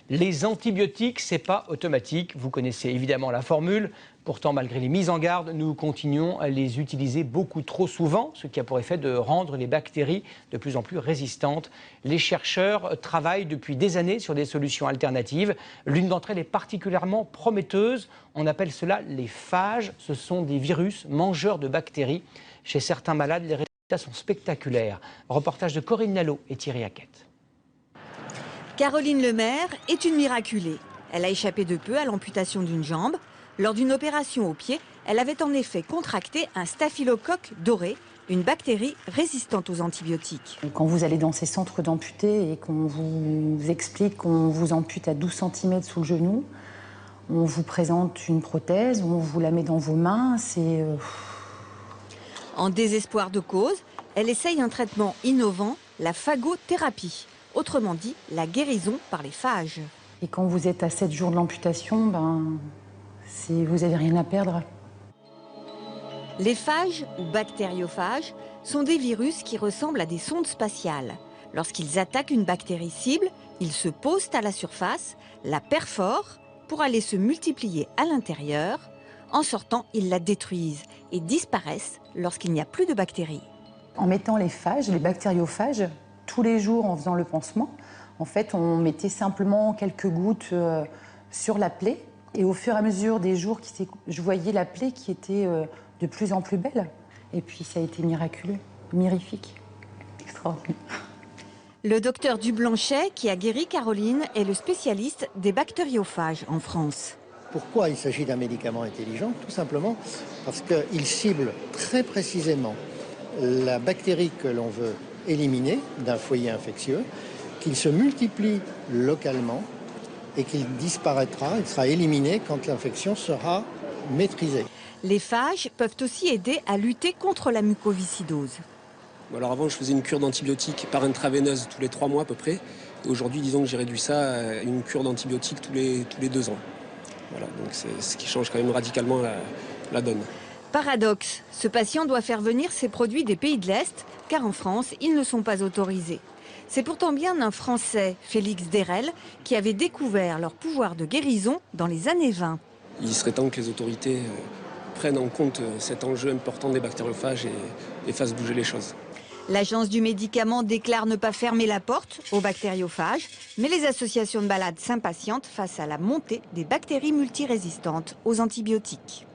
Les antibiotiques, c'est pas automatique. Vous connaissez évidemment la formule. Pourtant, malgré les mises en garde, nous continuons à les utiliser beaucoup trop souvent, ce qui a pour effet de rendre les bactéries de plus en plus résistantes. Les chercheurs travaillent depuis des années sur des solutions alternatives. L'une d'entre elles est particulièrement prometteuse. On appelle cela les phages. Ce sont des virus mangeurs de bactéries. Chez certains malades, les résultats sont spectaculaires. Reportage de Corinne Nalot et Thierry Hackett. Caroline Lemaire est une miraculée. Elle a échappé de peu à l'amputation d'une jambe. Lors d'une opération au pied, elle avait en effet contracté un staphylocoque doré, une bactérie résistante aux antibiotiques. Quand vous allez dans ces centres d'amputés et qu'on vous explique qu'on vous ampute à 12 cm sous le genou, on vous présente une prothèse, on vous la met dans vos mains, c'est... En désespoir de cause, elle essaye un traitement innovant, la phagothérapie. Autrement dit, la guérison par les phages. Et quand vous êtes à 7 jours de l'amputation, vous n'avez rien à perdre. Les phages ou bactériophages sont des virus qui ressemblent à des sondes spatiales. Lorsqu'ils attaquent une bactérie cible, ils se posent à la surface, la perforent pour aller se multiplier à l'intérieur. En sortant, ils la détruisent et disparaissent lorsqu'il n'y a plus de bactéries. En mettant les phages, les bactériophages, tous les jours en faisant le pansement, en fait, on mettait simplement quelques gouttes sur la plaie. Et au fur et à mesure des jours, je voyais la plaie qui était de plus en plus belle. Et puis ça a été miraculeux, mirifique, extraordinaire. Le docteur Dublanchet, qui a guéri Caroline, est le spécialiste des bactériophages en France. Pourquoi il s'agit d'un médicament intelligent? Tout simplement parce qu'il cible très précisément la bactérie que l'on veut éliminer d'un foyer infectieux, qu'il se multiplie localement et qu'il disparaîtra, il sera éliminé quand l'infection sera maîtrisée. Les phages peuvent aussi aider à lutter contre la mucoviscidose. Alors avant, je faisais une cure d'antibiotiques par intraveineuse tous les 3 mois à peu près. Et aujourd'hui, disons que j'ai réduit ça à une cure d'antibiotiques tous les 2 ans. Voilà, donc c'est ce qui change quand même radicalement la donne. Paradoxe, ce patient doit faire venir ses produits des pays de l'Est, car en France, ils ne sont pas autorisés. C'est pourtant bien un Français, Félix Derel, qui avait découvert leur pouvoir de guérison dans les années 20. Il serait temps que les autorités prennent en compte cet enjeu important des bactériophages et fassent bouger les choses. L'agence du médicament déclare ne pas fermer la porte aux bactériophages, mais les associations de malades s'impatientent face à la montée des bactéries multirésistantes aux antibiotiques.